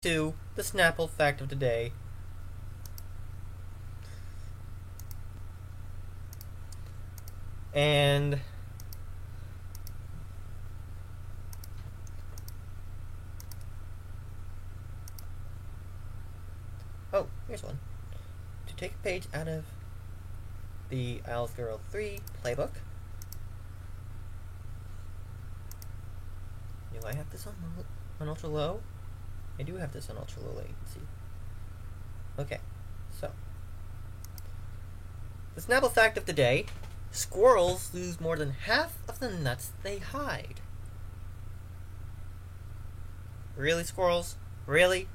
to the Snapple fact of the day. And oh, here's one. To take a page out of the Owlsgirl 3 playbook. Do I have this on ultra low? I do have this on ultra low latency. Okay, so the Snapple fact of the day: squirrels lose more than half of the nuts they hide. Really, squirrels? Really?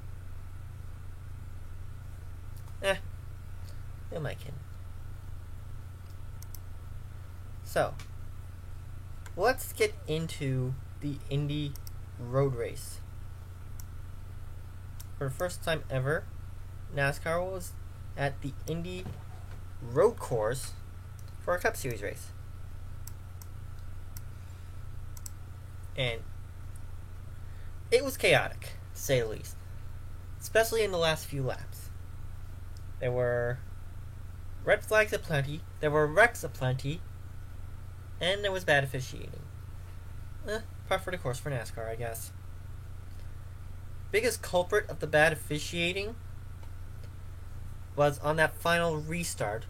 Who am I kidding? So, let's get into the Indy Road Race. For the first time ever, NASCAR was at the Indy Road Course for a Cup Series race. And it was chaotic, to say the least. Especially in the last few laps. There were red flags aplenty, there were wrecks aplenty, and there was bad officiating. Par for the course for NASCAR, I guess. Biggest culprit of the bad officiating was on that final restart,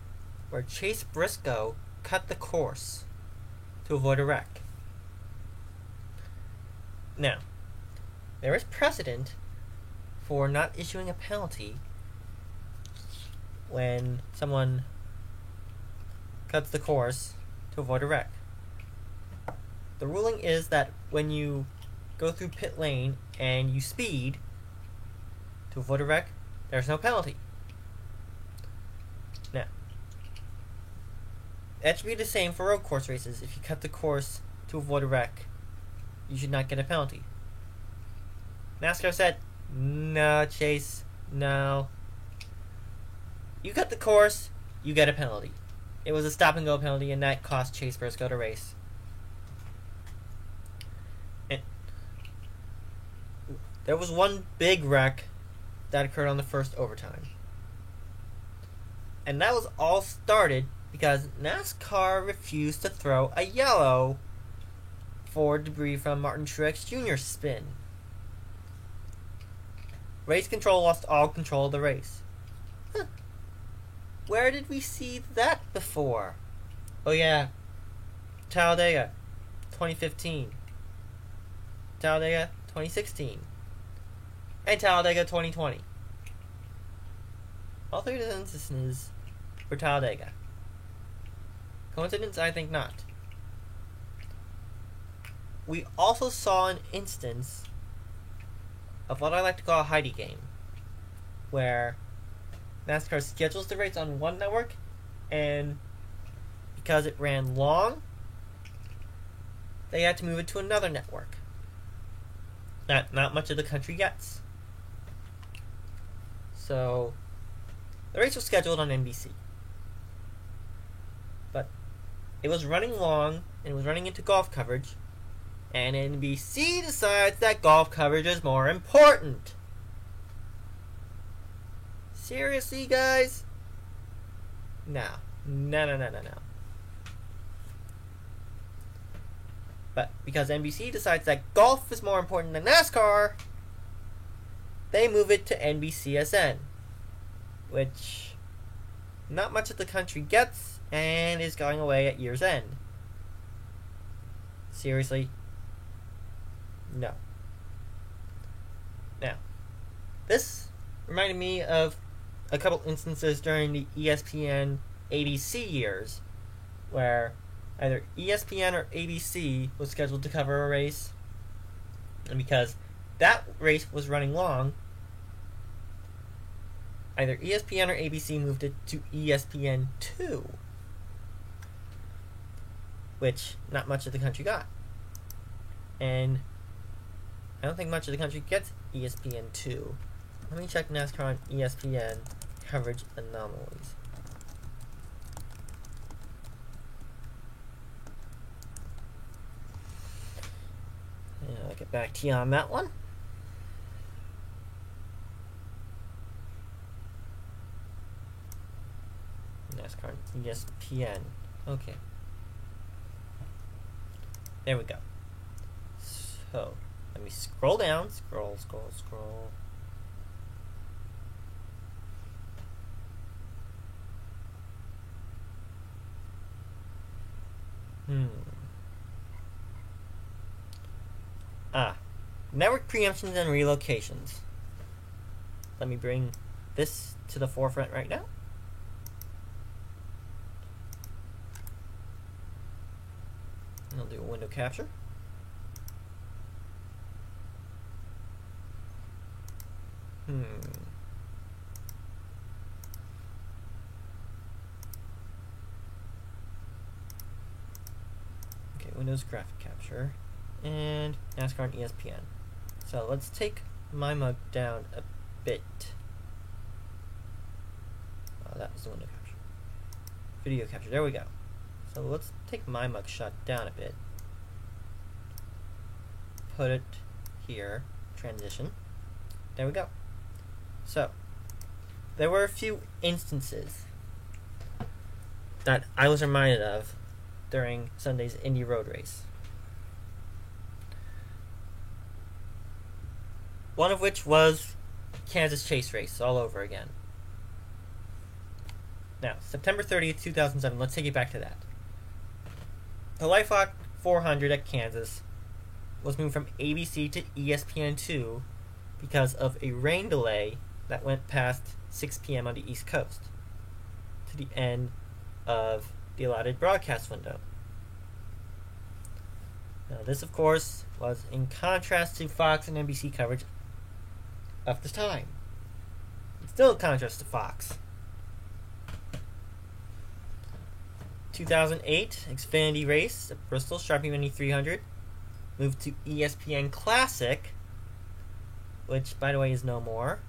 where Chase Briscoe cut the course to avoid a wreck. Now, there is precedent for not issuing a penalty when someone cuts the course to avoid a wreck. The ruling is that when you go through pit lane and you speed to avoid a wreck, there's no penalty. Now, that should be the same for road course races. If you cut the course to avoid a wreck, you should not get a penalty. NASCAR said, no, Chase, no. You cut the course, you get a penalty. It was a stop and go penalty, and that cost Chase Briscoe the race. And there was one big wreck that occurred on the first overtime. And that was all started because NASCAR refused to throw a yellow for debris from Martin Truex Jr.'s spin. Race control lost all control of the race. Where did we see that before? Oh yeah, Talladega, 2015. Talladega, 2016. And Talladega, 2020. All three instances for Talladega. Coincidence? I think not. We also saw an instance of what I like to call a Heidi game, where NASCAR schedules the race on one network, and because it ran long, they had to move it to another network that not much of the country gets. So, the race was scheduled on NBC. But it was running long, and it was running into golf coverage, and NBC decides that golf coverage is more important. Seriously, guys? No. But because NBC decides that golf is more important than NASCAR, they move it to NBCSN, which not much of the country gets and is going away at year's end. Seriously? No. Now, this reminded me of a couple instances during the ESPN ABC years where either ESPN or ABC was scheduled to cover a race, and because that race was running long, either ESPN or ABC moved it to ESPN2, which not much of the country got. And I don't think much of the country gets ESPN2. Let me check NASCAR on ESPN coverage anomalies. And I'll get back to you on that one. NASCAR ESPN. Okay. There we go. So, let me scroll down. Scroll. Network preemptions and relocations. Let me bring this to the forefront right now. And I'll do a window capture. Okay, Windows graphic capture. And NASCAR and ESPN. So let's take my mug down a bit. Oh, that was the window capture. Video capture, there we go. So let's take my mug shot down a bit. Put it here, transition. There we go. So, there were a few instances that I was reminded of during Sunday's Indy Road Race. One of which was Kansas Chase Race all over again. Now, September 30th, 2007, let's take it back to that. The LifeLock 400 at Kansas was moved from ABC to ESPN2 because of a rain delay that went past 6 p.m. on the East Coast to the end of the allotted broadcast window. Now, this, of course, was in contrast to Fox and NBC coverage of the time. It's still in contrast to Fox. 2008 Xfinity race at Bristol Sharpie Mini 300 moved to ESPN Classic, which, by the way, is no more.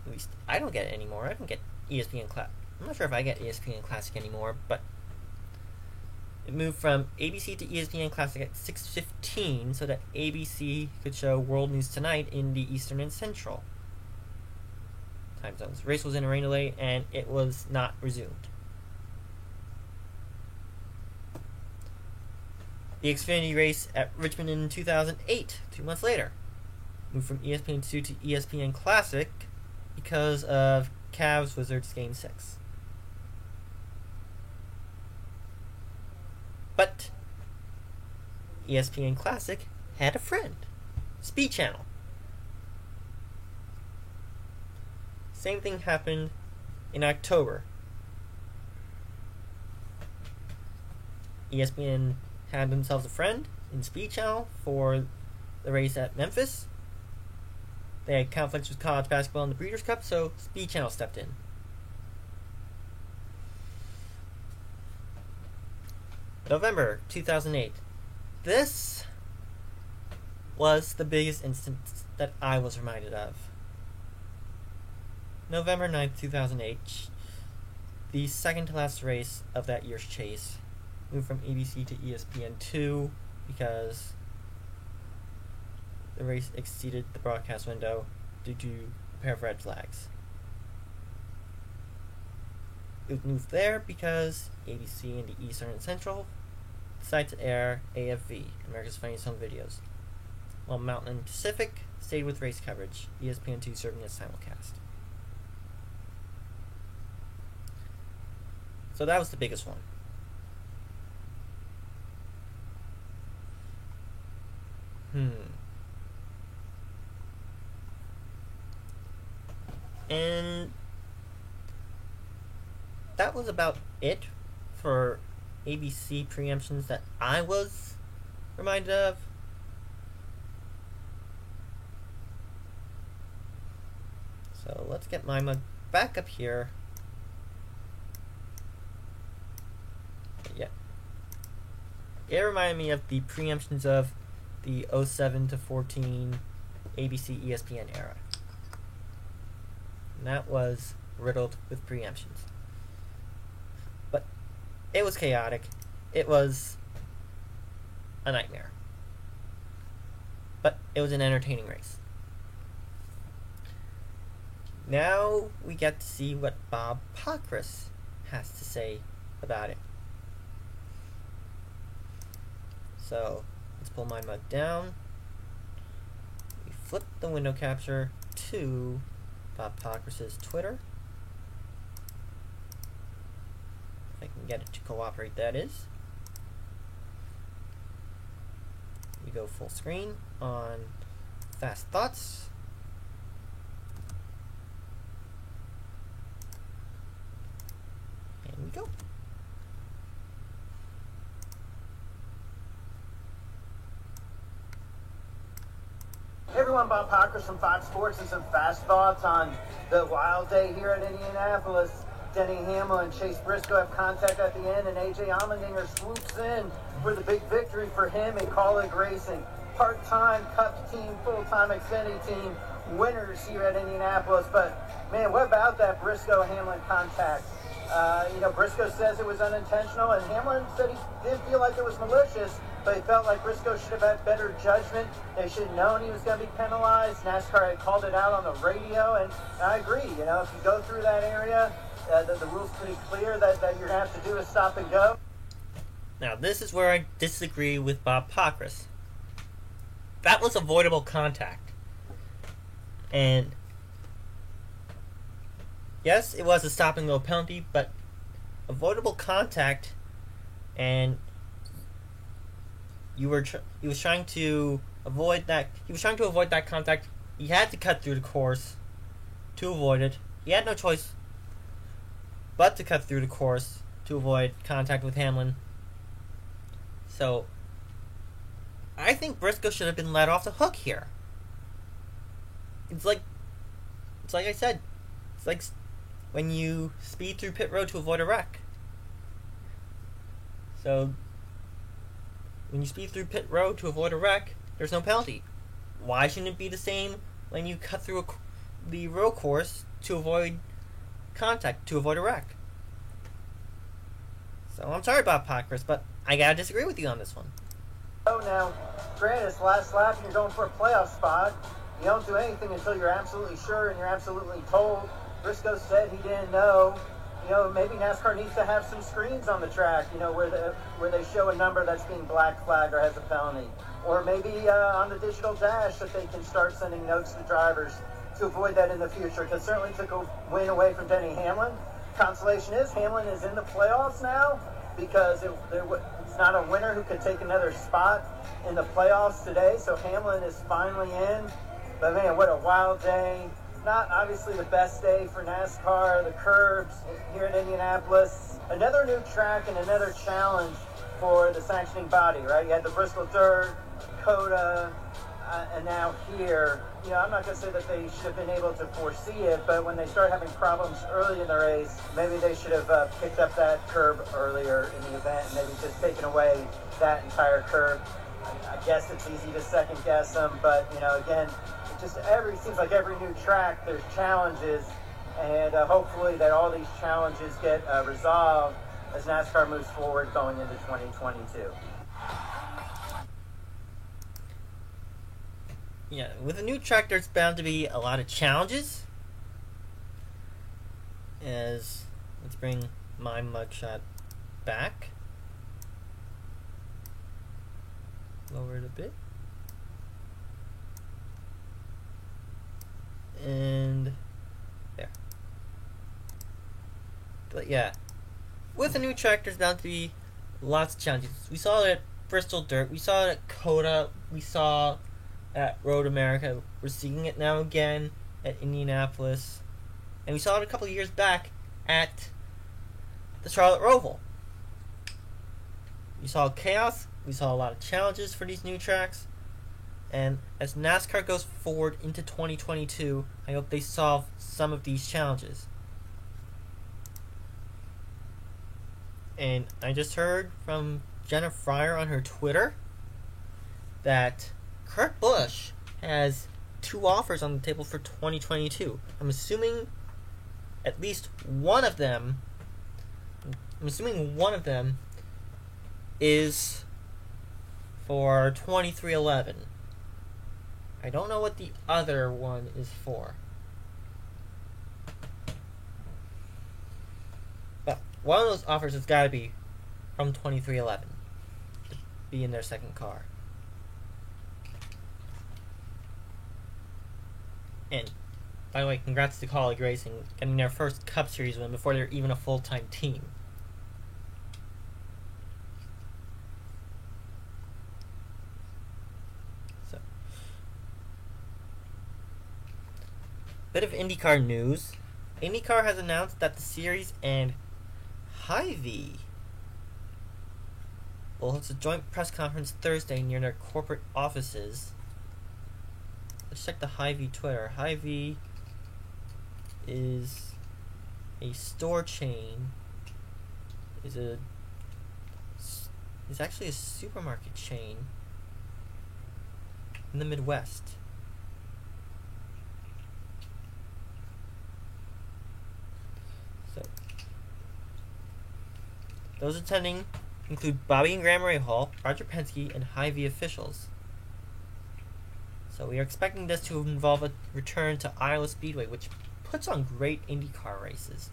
At least I don't get it anymore. I don't get ESPN Classic. I'm not sure if I get ESPN Classic anymore, but it moved from ABC to ESPN Classic at 6:15 so that ABC could show World News Tonight in the Eastern and Central time zones. The race was in a rain delay and it was not resumed. The Xfinity race at Richmond in 2008, 2 months later, moved from ESPN2 to ESPN Classic because of Cavs Wizards Game 6. But ESPN Classic had a friend, Speed Channel. Same thing happened in October. ESPN had themselves a friend in Speed Channel for the race at Memphis. They had conflicts with college basketball in the Breeders' Cup, so Speed Channel stepped in. November 2008. This was the biggest instance that I was reminded of. November 9th, 2008, the second to last race of that year's chase moved from ABC to ESPN2 because the race exceeded the broadcast window due to a pair of red flags. It moved there because ABC and the Eastern and Central decided to air AFV, America's Funniest Home Videos, while Mountain and Pacific stayed with race coverage, ESPN2 serving as simulcast. So that was the biggest one. And that was about it for ABC preemptions that I was reminded of. So let's get my mug back up here. Yeah. It reminded me of the preemptions of the 07 to 14 ABC ESPN era. And that was riddled with preemptions. But it was chaotic. It was a nightmare. But it was an entertaining race. Now we get to see what Bob Pockrass has to say about it. So let's pull my mug down. We flip the window capture to Bob Pockrass's Twitter. If I can get it to cooperate, that is. We go full screen on Fast Thoughts. And we go. Hey everyone, Bob Pockrass from Fox Sports and some fast thoughts on the wild day here at Indianapolis. Denny Hamlin and Chase Briscoe have contact at the end, and AJ Allmendinger swoops in for the big victory for him in Kaulig Racing. Part-time Cup team, full-time Xfinity team, winners here at Indianapolis. But man, what about that Briscoe-Hamlin contact? Briscoe says it was unintentional, and Hamlin said he did feel like it was malicious, but he felt like Briscoe should have had better judgment. They should have known he was going to be penalized. NASCAR had called it out on the radio, and I agree. If you go through that area, the rule's pretty clear that you're going to have to do a stop and go. Now, this is where I disagree with Bob Pockrass. That was avoidable contact. And yes, it was a stop and go penalty, but avoidable contact, and he was trying to avoid that. He was trying to avoid that contact. He had to cut through the course to avoid it. He had no choice but to cut through the course to avoid contact with Hamlin. So I think Briscoe should have been let off the hook here. It's like I said. It's like when you speed through pit road to avoid a wreck. So when you speed through pit road to avoid a wreck, there's no penalty. Why shouldn't it be the same when you cut through the road course to avoid contact, to avoid a wreck? So I'm sorry about Pockrass, but I gotta disagree with you on this one. Oh, now, granted, it's last lap and you're going for a playoff spot. You don't do anything until you're absolutely sure and you're absolutely told. Briscoe said he didn't know. Maybe NASCAR needs to have some screens on the track, where they show a number that's being black flagged or has a penalty. Or maybe on the digital dash that they can start sending notes to drivers to avoid that in the future. Because certainly took a win away from Denny Hamlin. Consolation is Hamlin is in the playoffs now, because it's not a winner who could take another spot in the playoffs today. So Hamlin is finally in. But man, what a wild day. Not obviously the best day for NASCAR, the curbs here in Indianapolis. Another new track and another challenge for the sanctioning body, right? You had the Bristol Dirt, Dakota, and now here. I'm not going to say that they should have been able to foresee it, but when they start having problems early in the race, maybe they should have picked up that curb earlier in the event and maybe just taken away that entire curb. I guess it's easy to second guess them, but again, seems like every new track there's challenges, and hopefully that all these challenges get resolved as NASCAR moves forward going into 2022. Yeah, with a new track, there's bound to be a lot of challenges. Let's bring my mugshot back. Lower it a bit. And there. But yeah, with a new track, there's bound to be lots of challenges. We saw it at Bristol Dirt, we saw it at COTA, we saw at Road America. We're seeing it now again at Indianapolis, and we saw it a couple of years back at the Charlotte Roval. We saw chaos, we saw a lot of challenges for these new tracks, and as NASCAR goes forward into 2022, I hope they solve some of these challenges. And I just heard from Jenna Fryer on her Twitter that Kurt Busch has 2 offers on the table for 2022. I'm assuming one of them is for 2311. I don't know what the other one is for. one of those offers has got to be from 2311 to be in their second car. And, by the way, congrats to Kaulig Racing getting their first Cup Series win before they're even a full-time team. So, bit of IndyCar news. IndyCar has announced that the series and Hy-Vee will host a joint press conference Thursday near their corporate offices. Let's check the Hy-Vee Twitter. Hy-Vee is a store chain. Is actually a supermarket chain in the Midwest. So those attending include Bobby and Graham Rahal, Roger Penske, and Hy-Vee officials. So we are expecting this to involve a return to Iowa Speedway, which puts on great IndyCar races,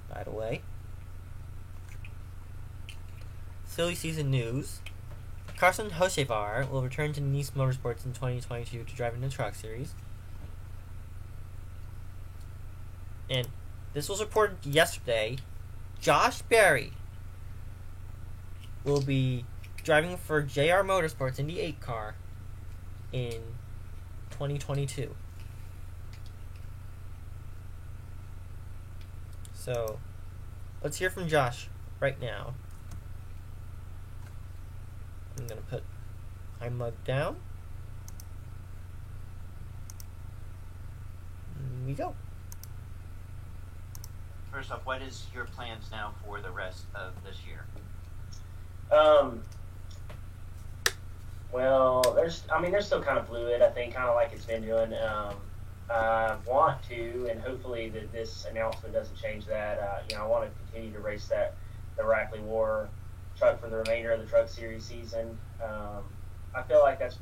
by the way. Silly season news. Carson Hocevar will return to Nice Motorsports in 2022 to drive in the Truck Series. And this was reported yesterday. Josh Berry will be driving for JR Motorsports in the 8 car in 2022. So, let's hear from Josh right now. I'm going to put iMug down. And we go. First off, what is your plans now for the rest of this year? Well, they're still kind of fluid. I think kind of like it's been doing. I want to, and hopefully that this announcement doesn't change that. I want to continue to race the Rackley War truck for the remainder of the Truck Series season. I feel like that's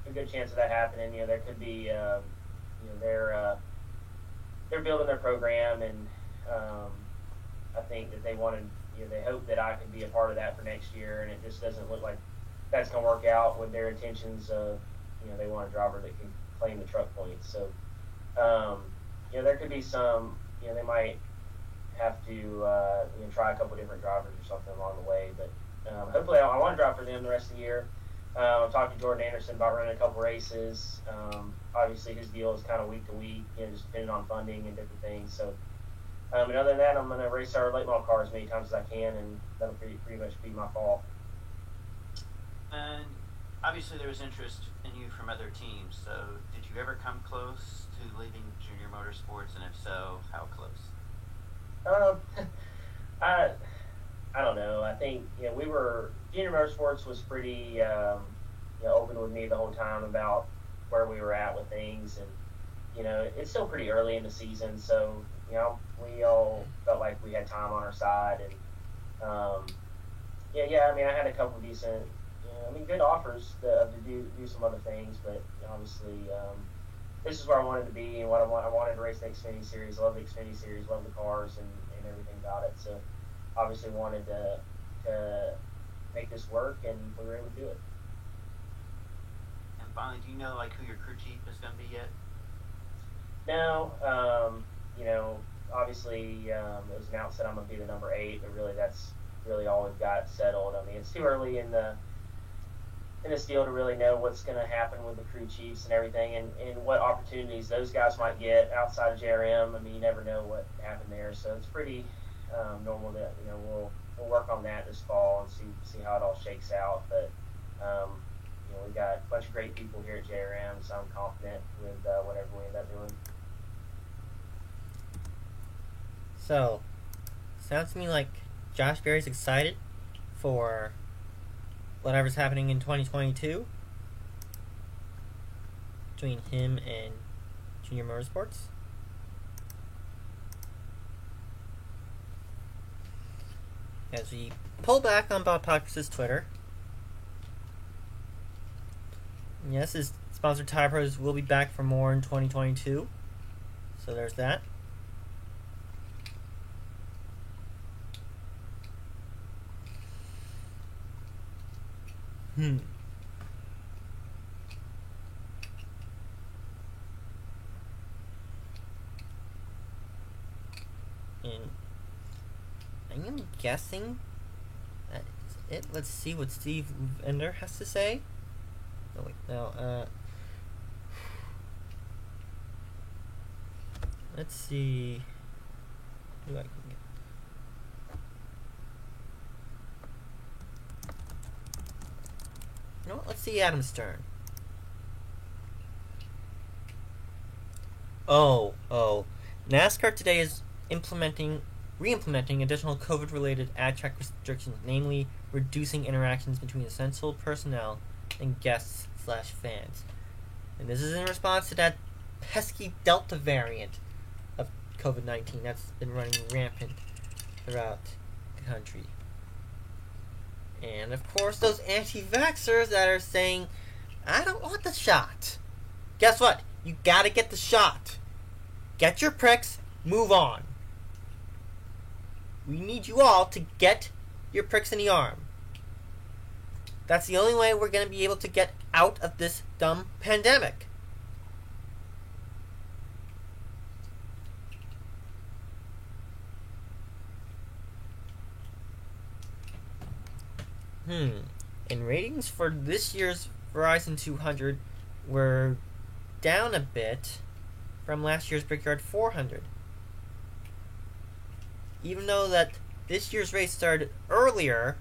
a good chance of that happening. There could be, they're building their program, and I think that they wanted, they hope that I could be a part of that for next year, and it just doesn't look like that's going to work out with their intentions of, they want a driver that can claim the truck points. So, there could be some, they might have to, try a couple different drivers or something along the way. But hopefully I want to drive for them the rest of the year. I've talked to Jordan Anderson about running a couple races. Obviously his deal is kind of week to week, just depending on funding and different things. So, and other than that, I'm going to race our late model car as many times as I can, and that'll pretty much be my fall. And obviously there was interest in you from other teams, so did you ever come close to leaving Junior Motorsports, and if so, how close? I don't know. I think Junior Motorsports was pretty open with me the whole time about where we were at with things, and it's still pretty early in the season, so we all felt like we had time on our side, and I had a couple decent, good offers to do some other things, but obviously this is where I wanted to be and what I wanted to race the Xfinity Series. I love the Xfinity Series, love the cars and everything about it. So obviously wanted to make this work, and we were able to do it. And finally, do you know who your crew chief is going to be yet? No, obviously it was announced that I'm going to be the number 8, but really that's really all we've got settled. It's too early in this deal to really know what's going to happen with the crew chiefs and everything, and what opportunities those guys might get outside of JRM. You never know what happened there, so it's pretty normal that we'll work on that this fall and see how it all shakes out. But we've got a bunch of great people here at JRM, so I'm confident with whatever we end up doing. So, sounds to me like Josh Berry's excited for whatever's happening in 2022 between him and Junior Motorsports. As we pull back on Bob Pockrass's Twitter, yes, his sponsored Tire Pros will be back for more in 2022, so there's that. Hmm. And I'm guessing that is it. Let's see what Steve Ender has to say. Oh wait, no, let's see who I can get. You know what? Let's see Adam Stern. Oh. NASCAR today is re-implementing additional COVID-related ad track restrictions, namely reducing interactions between essential personnel and guests/fans. And this is in response to that pesky Delta variant of COVID-19 that's been running rampant throughout the country. And of course, those anti-vaxxers that are saying, I don't want the shot. Guess what? You gotta get the shot. Get your pricks, move on. We need you all to get your pricks in the arm. That's the only way we're gonna be able to get out of this dumb pandemic. And ratings for this year's Verizon 200 were down a bit from last year's Brickyard 400. Even though that this year's race started earlier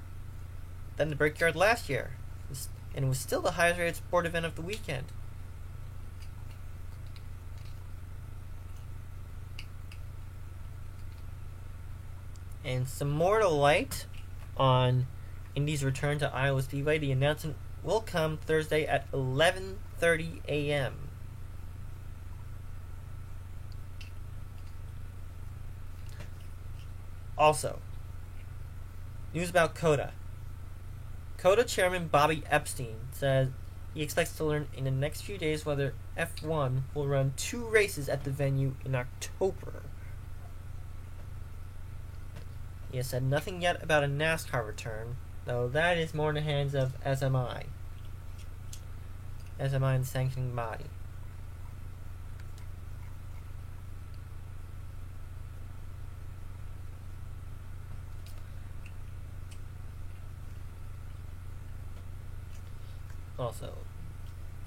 than the Brickyard last year. And it was still the highest rated sport event of the weekend. And some more to light on Indy's return to Iowa Speedway. The announcement will come Thursday at 11:30 a.m. Also, news about COTA. COTA chairman Bobby Epstein says he expects to learn in the next few days whether F1 will run 2 races at the venue in October. He has said nothing yet about a NASCAR return, though that is more in the hands of SMI. SMI and the sanctioning body. Also,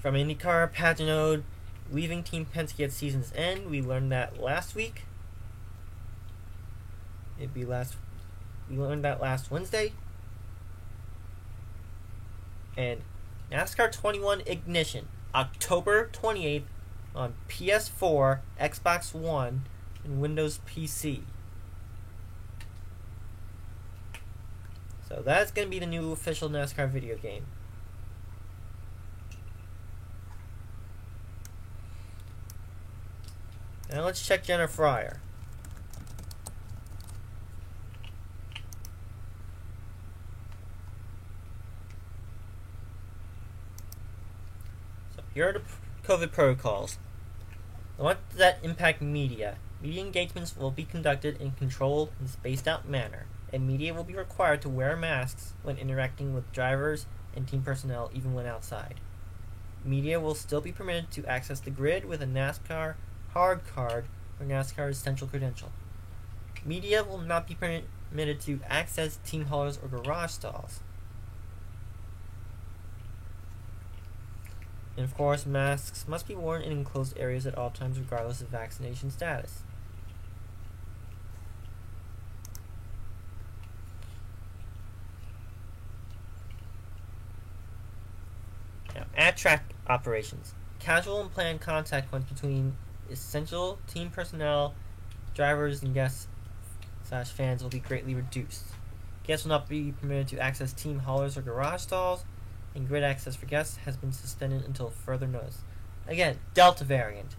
from IndyCar, Pagenaud leaving Team Penske at season's end. We learned that last week. We learned that last Wednesday. And NASCAR 21 Ignition, October 28th on PS4, Xbox One, and Windows PC. So that's going to be the new official NASCAR video game. Now let's check Jenna Fryer. So here are the COVID protocols. The ones that impact media. Media engagements will be conducted in a controlled and spaced out manner, and media will be required to wear masks when interacting with drivers and team personnel even when outside. Media will still be permitted to access the grid with a NASCAR hard card or NASCAR's central credential. Media will not be permitted to access team haulers or garage stalls. And of course, masks must be worn in enclosed areas at all times regardless of vaccination status. Now, at-track operations. Casual and planned contact points between essential team personnel, drivers, and guests/fans will be greatly reduced. Guests will not be permitted to access team haulers or garage stalls, and grid access for guests has been suspended until further notice. Again, Delta variant.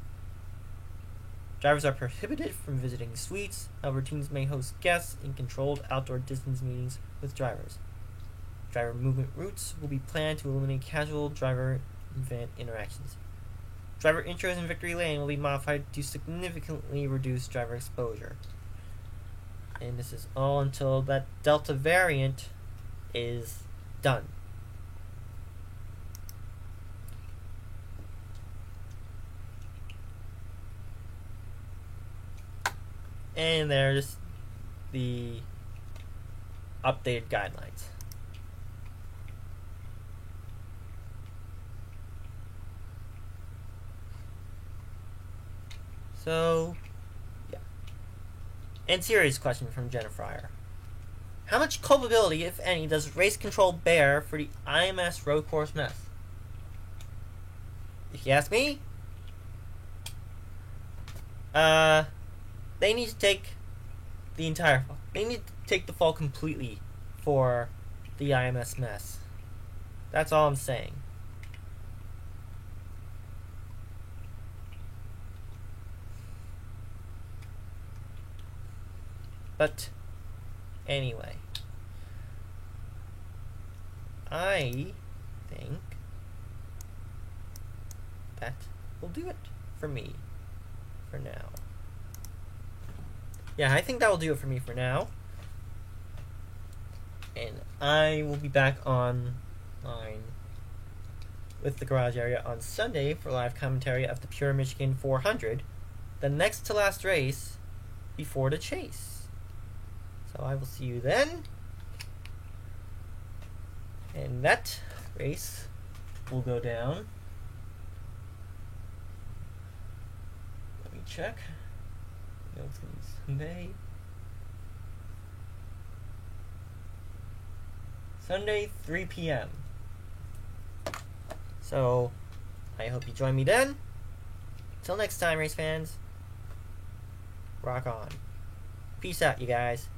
Drivers are prohibited from visiting suites. However, teams may host guests in controlled outdoor distance meetings with drivers. Driver movement routes will be planned to eliminate casual driver and fan interactions. Driver intros in Victory Lane will be modified to significantly reduce driver exposure. And this is all until that Delta variant is done. And there's the updated guidelines. So, yeah. And serious question from Jenna Fryer. How much culpability, if any, does race control bear for the IMS road course mess? If you ask me, they need to take the entire fall. They need to take the fall completely for the IMS mess. That's all I'm saying. But anyway, I think that will do it for me for now. Yeah, I think that will do it for me for now. And I will be back online with the Garage Area on Sunday for live commentary of the Pure Michigan 400, the next to last race before the chase. So I will see you then. And that race will go down. Let me check. No, it's going to be Sunday. Sunday, 3 p.m. So, I hope you join me then. Till next time, race fans. Rock on. Peace out, you guys.